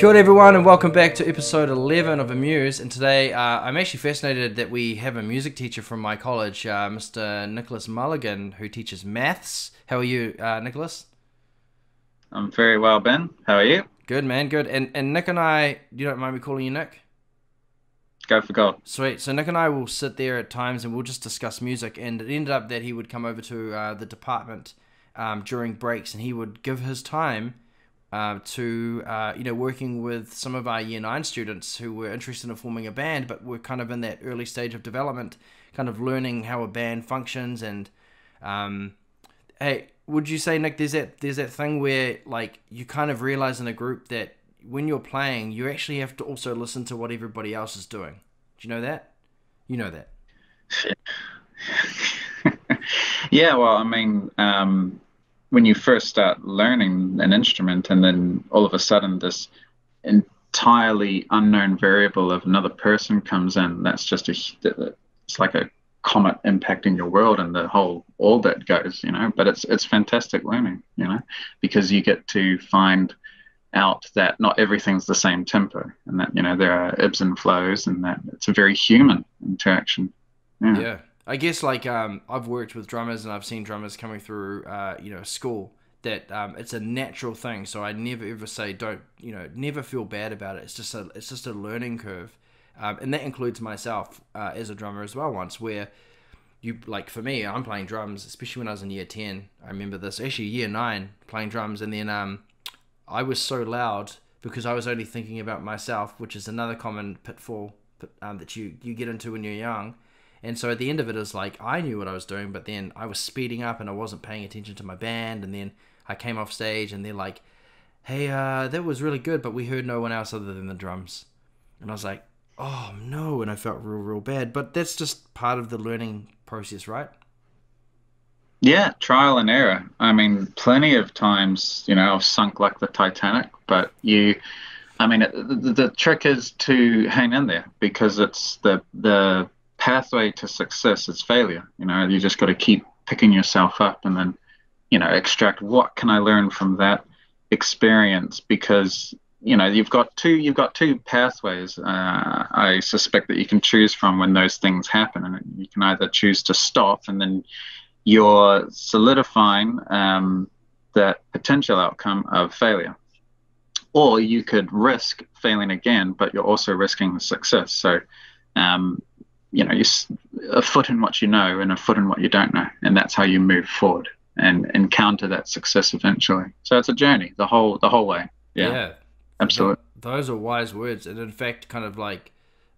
Kia ora everyone and welcome back to episode 11 of Muse. And today I'm actually fascinated that we have a music teacher from my college, Mr. Nicholas Mulligan, who teaches maths. How are you, Nicholas? I'm very well, Ben. How are you? Good, man, good. And Nick and I, you don't mind me calling you Nick? Go for gold. Sweet. So Nick and I will sit there at times and we'll just discuss music. And it ended up that he would come over to the department during breaks, and he would give his time to working with some of our Year 9 students who were interested in forming a band, but were kind of in that early stage of development, kind of learning how a band functions. And hey, would you say, Nick, there's that thing where like you kind of realize in a group that when you're playing, you actually have to also listen to what everybody else is doing. Do you know that? You know that. Yeah, well, I mean, when you first start learning an instrument and then all of a sudden this entirely unknown variable of another person comes in, that's just it's like a comet impacting your world and the whole orbit goes, but it's fantastic learning, because you get to find out that not everything's the same tempo, and that there are ebbs and flows, and that it's a very human interaction. Yeah. I guess like I've worked with drummers and I've seen drummers coming through school that it's a natural thing. So I never ever say never feel bad about it. It's just a learning curve, and that includes myself as a drummer as well. Once where you like for me, I'm playing drums, especially when I was in year 10. I remember this actually year 9 playing drums, and then I was so loud because I was only thinking about myself, which is another common pitfall that you get into when you're young. And so at the end of it, is like I knew what I was doing, but then I was speeding up and I wasn't paying attention to my band. And then I came off stage and they're like, "Hey, that was really good, but we heard no one else other than the drums." And I was like, "Oh no!" And I felt real bad. But that's just part of the learning process, right? Yeah, trial and error. I mean, plenty of times, I've sunk like the Titanic, but the trick is to hang in there, because it's the pathway to success is failure. You just got to keep picking yourself up and then, extract what can I learn from that experience, because you've got two pathways. I suspect that you can choose from when those things happen, and you can either choose to stop and then you're solidifying that potential outcome of failure, or you could risk failing again, but you're also risking the success. So you're a foot in what you know and a foot in what you don't know, and that's how you move forward and encounter that success eventually. So it's a journey the whole way. Yeah. Absolutely. Those are wise words, and in fact, kind of like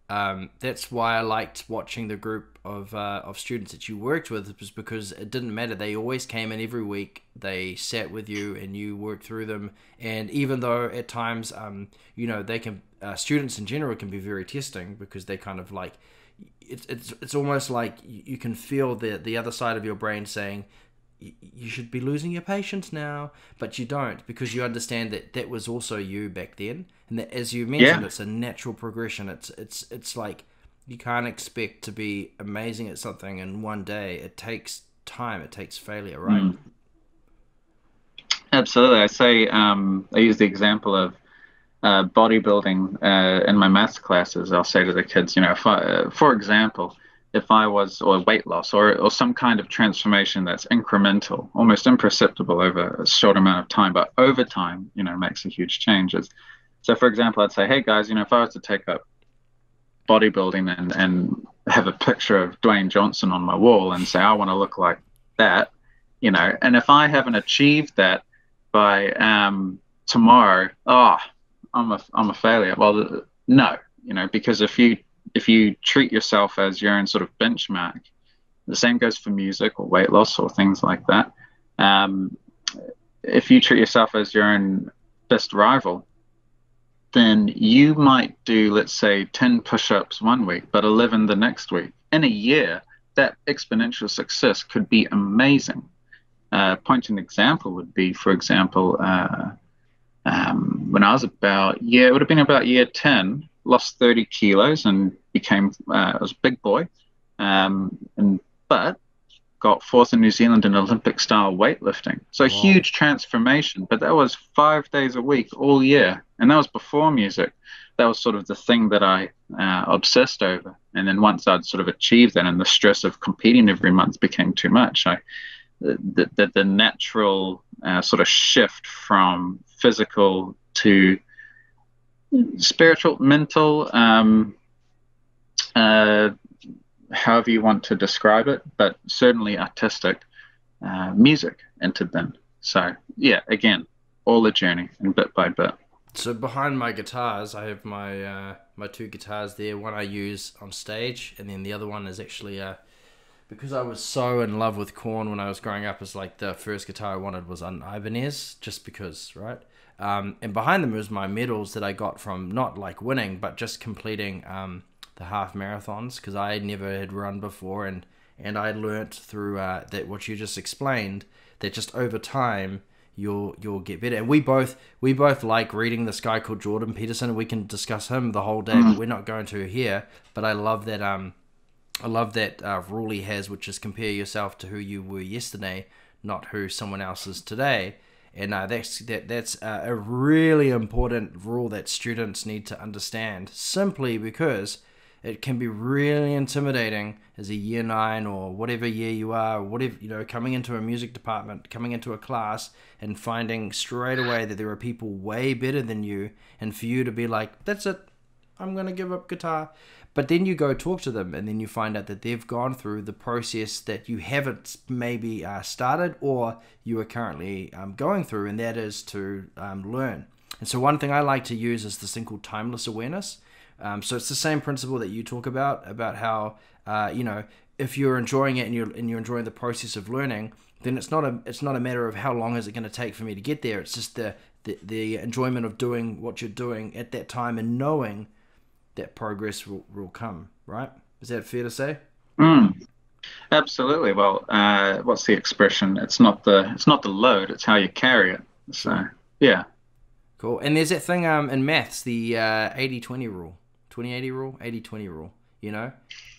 that's why I liked watching the group of students that you worked with, was because it didn't matter. They always came in every week. They sat with you and you worked through them. And even though at times, they can students in general can be very testing, because they kind of like it's almost like you can feel the other side of your brain saying you should be losing your patience now, but you don't, because you understand that was also you back then, and that, as you mentioned, It's a natural progression. It's like you can't expect to be amazing at something in one day. It takes time. It takes failure, right? Absolutely. I say I use the example of bodybuilding in my maths classes. I'll say to the kids, for example, if I was, or weight loss, or some kind of transformation that's incremental, almost imperceptible over a short amount of time, but over time, makes a huge change. So, for example, I'd say, hey guys, if I was to take up bodybuilding and have a picture of Dwayne Johnson on my wall and say, I want to look like that, and if I haven't achieved that by tomorrow, I'm a failure. Well, no, because if you treat yourself as your own sort of benchmark, the same goes for music or weight loss or things like that. If you treat yourself as your own best rival, then you might do, let's say, 10 push-ups one week, but 11 the next week. In a year, that exponential success could be amazing. Point example would be, for example, when I was it would have been about year 10, lost 30 kilos and became, I was a big boy, but got fourth in New Zealand in Olympic style weightlifting. So Wow. huge transformation, but that was 5 days a week all year. And that was before music. That was sort of the thing that I obsessed over. And then once I'd sort of achieved that, and the stress of competing every month became too much, the natural sort of shift from physical to spiritual, mental, however you want to describe it, but certainly artistic, music entered then. So yeah, again, all a journey and bit by bit. So behind my guitars, I have my my two guitars there. One I use on stage, and then the other one is actually because I was so in love with Korn when I was growing up. It's like the first guitar I wanted was an Ibanez, just because, right? And behind them was my medals that I got from not like winning, but just completing the half marathons, because I never had run before, and I learnt through that what you just explained, that just over time you'll get better. And we both like reading this guy called Jordan Peterson. We can discuss him the whole day, but we're not going to here. But I love that rule he has, which is compare yourself to who you were yesterday, not who someone else is today. And that's a really important rule that students need to understand, simply because it can be really intimidating as a year 9 or whatever year you are, whatever, you know, coming into a music department, coming into a class and finding straight away that there are people way better than you, and for you to be like, that's it, I'm going to give up guitar. But then you go talk to them, and then you find out that they've gone through the process that you haven't maybe started, or you are currently going through, and that is to learn. And so one thing I like to use is this thing called timeless awareness. So it's the same principle that you talk about how you know, if you're enjoying it and you're enjoying the process of learning, then it's not a matter of how long is it going to take for me to get there. It's just the enjoyment of doing what you're doing at that time, and knowing that progress will come. Right? Is that fair to say? Absolutely. Well, what's the expression? It's not the load; it's how you carry it. So yeah. Cool. And there's that thing in maths, the 80-20 rule. 20-80 rule, 80-20 rule, you know,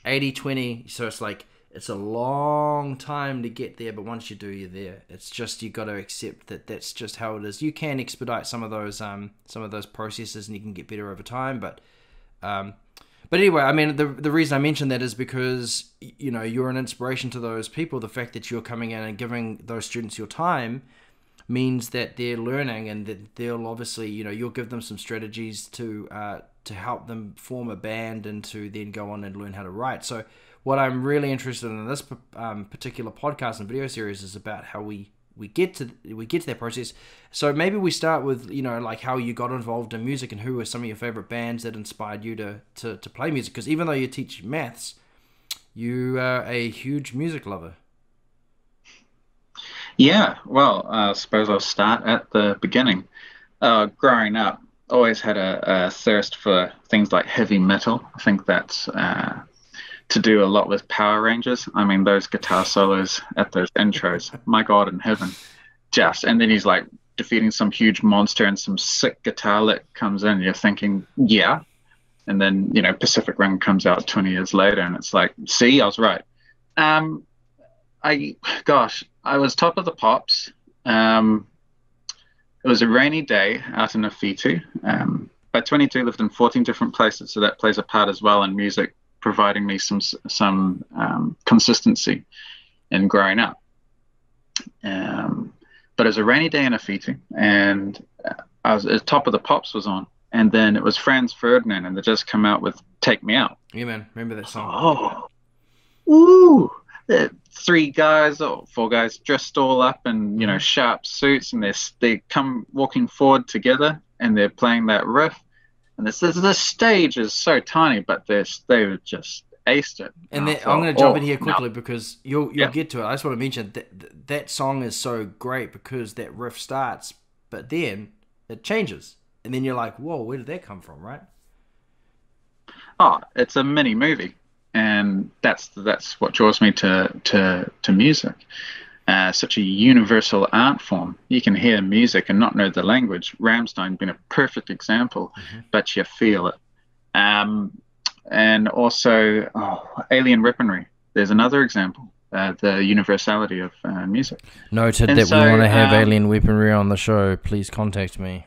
80-20. So it's like, it's a long time to get there, but once you do, you're there. It's just, you got to accept that that's just how it is. You can expedite some of those processes, and you can get better over time. But anyway, I mean, the reason I mention that is because, you know, you're an inspiration to those people. The fact that you're coming in and giving those students your time means that they're learning, and that they'll obviously, you know, you'll give them some strategies to help them form a band, and to then go on and learn how to write. So what I'm really interested in this particular podcast and video series is about how we get to that process. So maybe we start with, you know, like how you got involved in music, and who were some of your favorite bands that inspired you to play music, because even though you teach maths, you are a huge music lover. Yeah, well, I suppose I'll start at the beginning. Growing up, always had a thirst for things like heavy metal. I think that's to do a lot with Power Rangers. I mean, those guitar solos at those intros, my God in heaven. And then he's like defeating some huge monster, and some sick guitar lick comes in. You're thinking, yeah. And then, you know, Pacific Rim comes out 20 years later, and it's like, see, I was right. I was top of the pops. It was a rainy day out in Afitu. By 22, lived in 14 different places, so that plays a part as well in music, providing me some consistency in growing up. But it was a rainy day in Afitu, and I was top of the pops was on, and then it was Franz Ferdinand, and they just come out with "Take Me Out." Yeah, man, remember that song? Oh, ooh. 3 guys or 4 guys dressed all up in, you know, sharp suits, and they come walking forward together, and they're playing that riff, and the stage is so tiny, but they just aced it. And I'm going to jump in here quickly, because you'll get to it. I just want to mention that song is so great because that riff starts, but then it changes, and then you're like, whoa, where did that come from, right? Oh, it's a mini movie. And that's what draws me to music. Such a universal art form. You can hear music and not know the language. Rammstein being a perfect example, but you feel it. And also, Alien Weaponry. There's another example. The universality of music. Noted. And that so, we want to have Alien Weaponry on the show. Please contact me.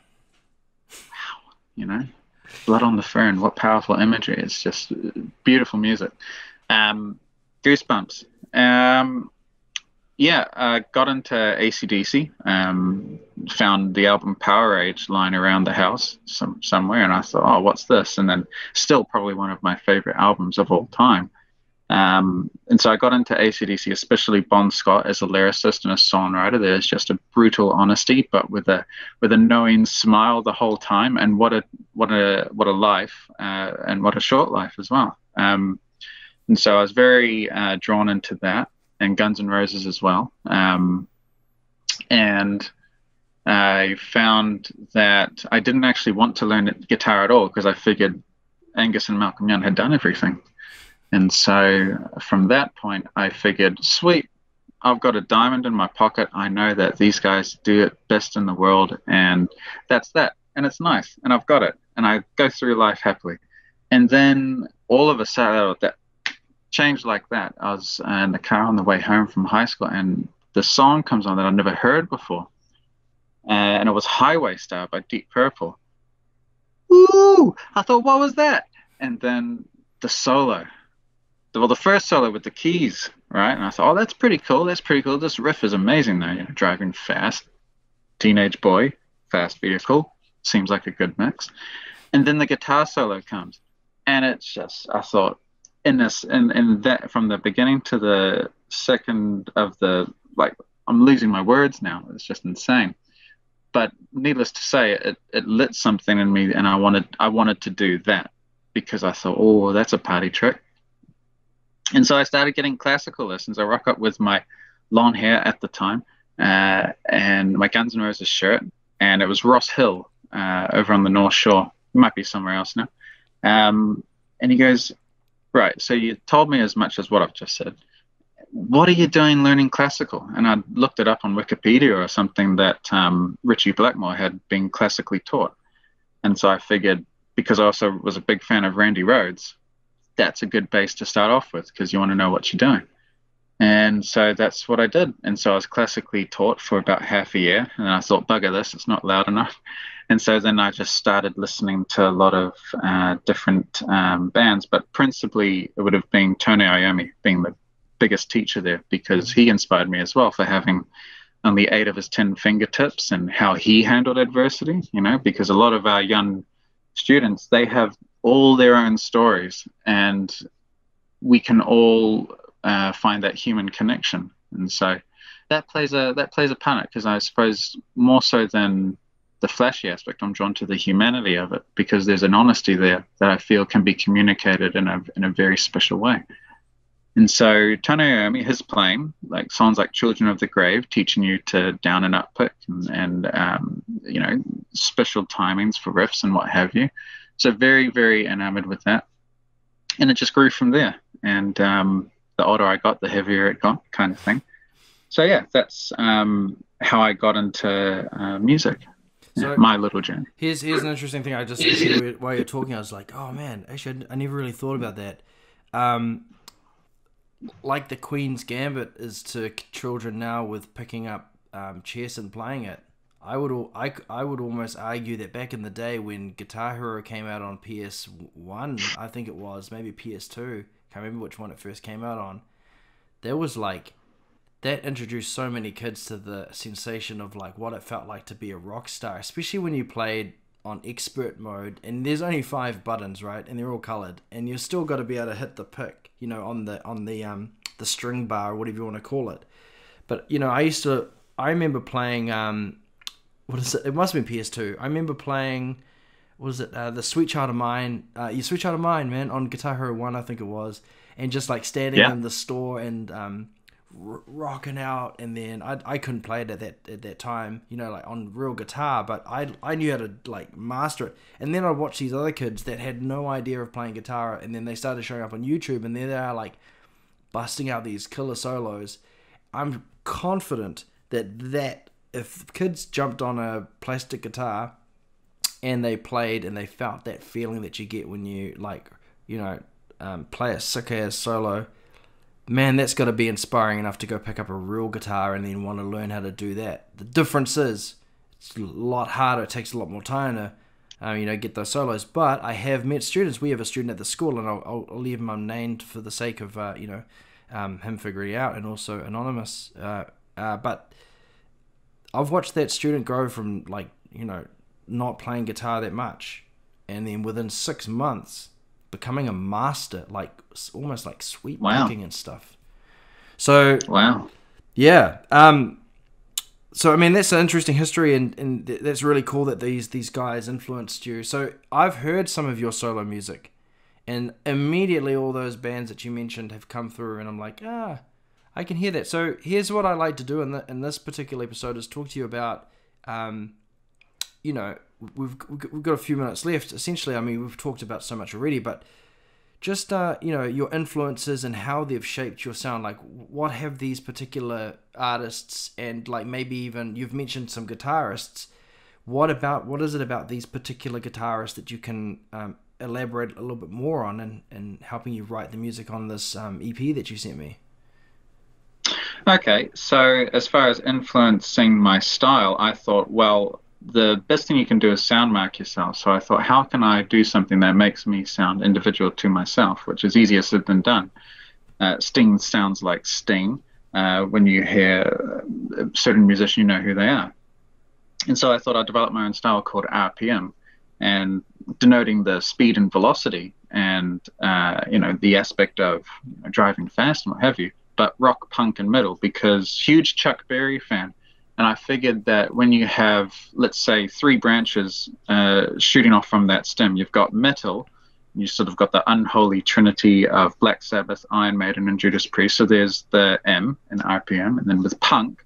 you know, blood on the fern. What powerful imagery! It's just beautiful music. Goosebumps. Yeah, I got into AC/DC. Found the album Power Age lying around the house somewhere, and I thought, oh, what's this? And then still probably one of my favorite albums of all time. And so I got into AC/DC, especially Bon Scott as a lyricist and a songwriter. There's just a brutal honesty, but with a knowing smile the whole time. And what a life, and what a short life as well. And so I was very drawn into that, and Guns N' Roses as well. And I found that I didn't actually want to learn guitar at all, because I figured Angus and Malcolm Young had done everything. And so from that point, I figured, sweet, I've got a diamond in my pocket. I know that these guys do it best in the world, and that's that. And it's nice, and I've got it, and I go through life happily. And then all of a sudden, that changed like that. I was in the car on the way home from high school, and the song comes on that I'd never heard before. And it was Highway Star by Deep Purple. Ooh! I thought, what was that? And then the solo. Well, the first solo with the keys, right? And I thought, oh, that's pretty cool. That's pretty cool. This riff is amazing, though. Driving fast, teenage boy, fast vehicle. Seems like a good mix. And then the guitar solo comes, and it's just, I thought, in that, from the beginning to the second of the, like, I'm losing my words now. It's just insane. But needless to say, it lit something in me, and I wanted to do that, because I thought, oh, that's a party trick. And so I started getting classical lessons. I rock up with my long hair at the time, and my Guns N' Roses shirt, and it was Ross Hill over on the North Shore. It might be somewhere else now. And he goes, right, so you told me as much as what I've just said. What are you doing learning classical? And I looked it up on Wikipedia or something, that Ritchie Blackmore had been classically taught. And so I figured, because I also was a big fan of Randy Rhoads, that's a good base to start off with, because you want to know what you're doing. And so that's what I did. And so I was classically taught for about half a year, and I thought, bugger this, it's not loud enough. And so then I just started listening to a lot of different bands, but principally it would have been Tony Iommi being the biggest teacher there, because he inspired me as well for having only 8 of his 10 fingertips, and how he handled adversity, because a lot of our young students, they have all their own stories, and we can all find that human connection. And so that plays a part, because I suppose more so than the flashy aspect, I'm drawn to the humanity of it, because there's an honesty there that I feel can be communicated in a very special way. And so Tony Iommi, his playing, like songs like Children of the Grave, teaching you to down and up pick, and special timings for riffs and what have you. So very, very enamored with that. And it just grew from there. And the older I got, the heavier it got, kind of thing. So yeah, that's how I got into music. So my little journey. Here's an interesting thing. I just, while you're talking, I was like, oh man, actually I never really thought about that. Like the Queen's Gambit is to children now with picking up chess and playing it. I would almost argue that back in the day when Guitar Hero came out on PS1, I think it was, maybe PS2, can't remember which one it first came out on, there was like, that introduced so many kids to the sensation of like what it felt like to be a rock star, especially when you played on expert mode, and there's only 5 buttons, right, and they're all colored, and you've still got to be able to hit the pick, on the string bar or whatever you want to call it. But I remember playing what is it? It must have been PS2. I remember playing, what was it? The Sweet Child of Mine, Sweet Child of Mine, man, on Guitar Hero 1, I think it was, and just like standing in the store and rocking out. And then I couldn't play it at that time, like on real guitar, but I knew how to like master it. And then I'd watch these other kids that had no idea of playing guitar, and then they started showing up on YouTube, and there they are like busting out these killer solos. I'm confident that if kids jumped on a plastic guitar and they played and they felt that feeling that you get when you play a sick ass solo, man, that's got to be inspiring enough to go pick up a real guitar and then want to learn how to do that. The difference is it's a lot harder. It takes a lot more time to get those solos. But I have met students. We have a student at the school, and I'll leave him unnamed for the sake of him figuring it out, and also anonymous. But I've watched that student grow from not playing guitar that much, and then within 6 months becoming a master, almost like sweep picking and stuff. So wow, yeah. So I mean, that's an interesting history, and that's really cool that these guys influenced you. So I've heard some of your solo music, and immediately all those bands that you mentioned have come through, and I'm like, I can hear that. So here's what I like to do in this particular episode is talk to you about, we've got a few minutes left. Essentially, I mean, we've talked about so much already, but just your influences and how they've shaped your sound. Like, what have these particular artists, and like maybe even you've mentioned some guitarists. What is it about these particular guitarists that you can elaborate a little bit more on, and helping you write the music on this EP that you sent me? Okay, so as far as influencing my style, I thought, well, the best thing you can do is sound mark yourself. So I thought, how can I do something that makes me sound individual to myself, which is easier said than done. Sting sounds like Sting. When you hear a certain musician, you know who they are. And so I thought I'd develop my own style called RPM, and denoting the speed and velocity, and the aspect of driving fast and what have you, but rock, punk, and metal, because huge Chuck Berry fan. And I figured that when you have, let's say, 3 branches shooting off from that stem, you've got metal, you sort of got the unholy trinity of Black Sabbath, Iron Maiden, and Judas Priest. So there's the M in RPM, and then with punk,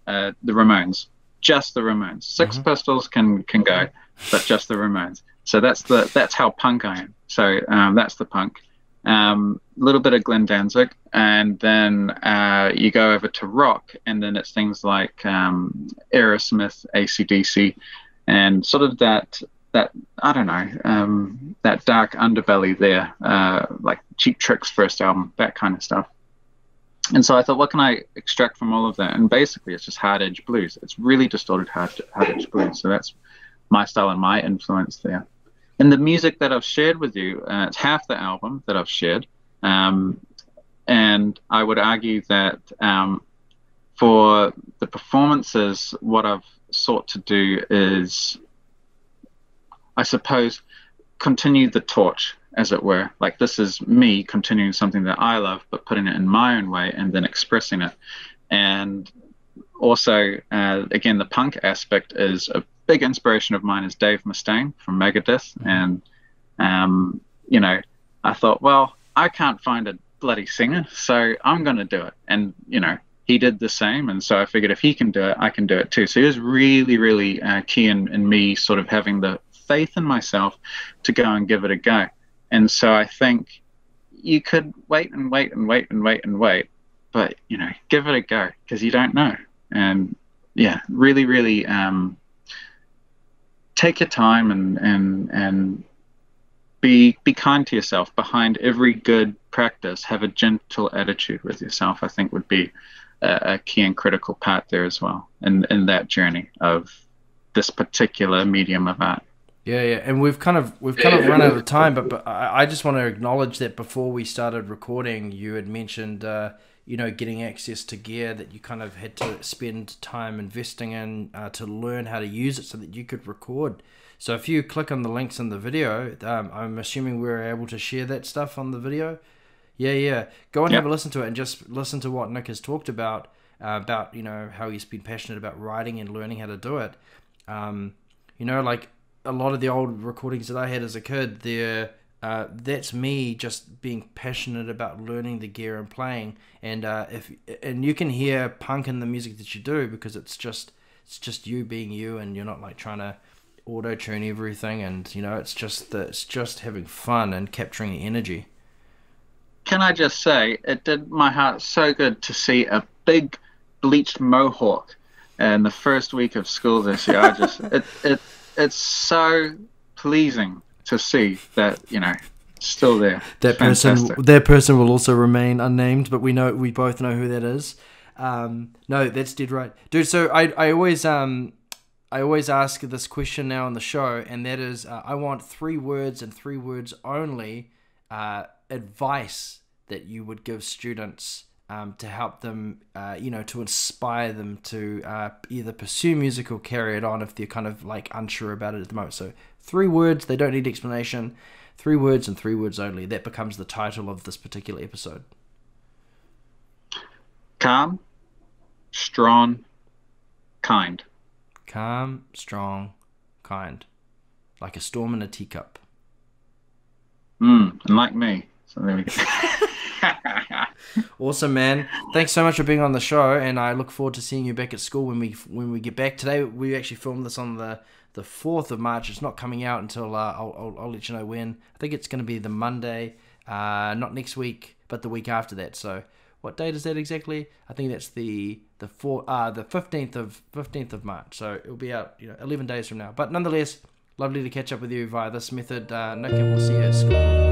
the Ramones, just the Ramones. Sex Pistols can go, but just the Ramones. So that's how punk I am. So that's the punk. Little bit of Glenn Danzig, and then you go over to rock, and then it's things like Aerosmith, AC/DC, and sort of that I don't know, that dark underbelly there, like Cheap Trick's first album, that kind of stuff. And so I thought, what can I extract from all of that? And basically, it's just hard edge blues. It's really distorted hard edge blues. So that's my style and my influence there. And the music that I've shared with you, it's half the album that I've shared. And I would argue that for the performances, what I've sought to do is, I suppose, continue the torch, as it were. Like, this is me continuing something that I love, but putting it in my own way and then expressing it. And also, again, the punk aspect is a big inspiration of mine is Dave Mustaine from Megadeth. And, I thought, well, I can't find a bloody singer, so I'm going to do it. And, he did the same. And so I figured if he can do it, I can do it too. So he was really, really key in me sort of having the faith in myself to go and give it a go. And so I think you could wait and wait and wait and wait and wait, but, give it a go, because you don't know. And yeah, really, really take your time and be kind to yourself. Behind every good practice, have a gentle attitude with yourself, I think would be a key and critical part there as well in that journey of this particular medium of art. Yeah, and we've kind of run out of time, but I just want to acknowledge that before we started recording, you had mentioned getting access to gear that you kind of had to spend time investing in to learn how to use it so that you could record. So if you click on the links in the video, I'm assuming we're able to share that stuff on the video. Yeah. Go and have a listen to it, and just listen to what Nick has talked about how he's been passionate about writing and learning how to do it. Like a lot of the old recordings that I had as a kid, that's me just being passionate about learning the gear and playing. And and you can hear punk in the music that you do, because it's just you being you, and you're not like trying to auto tune everything, and it's just having fun and capturing the energy. Can I just say, it did my heart so good to see a big bleached mohawk in the first week of school this year. It's so pleasing to see that still there. That person will also remain unnamed, but we both know who that is. No, that's dead right, dude. So I always I always ask this question now on the show, and that is, I want 3 words and 3 words only advice that you would give students to help them, to inspire them to either pursue music or carry it on if they're kind of like unsure about it at the moment. So 3 words, they don't need explanation. 3 words and 3 words only. That becomes the title of this particular episode. Calm, strong, kind. Calm, strong, kind. Like a storm in a teacup. And like me. So there we go. Awesome, man. Thanks so much for being on the show, and I look forward to seeing you back at school when we get back. Today we actually filmed this on the 4th of March. It's not coming out until I'll let you know when. I think it's going to be the Monday, not next week, but the week after that. So what date is that exactly? I think that's the 15th of March. So it'll be out 11 days from now. But nonetheless, lovely to catch up with you via this method, Nick, and we'll see you at school.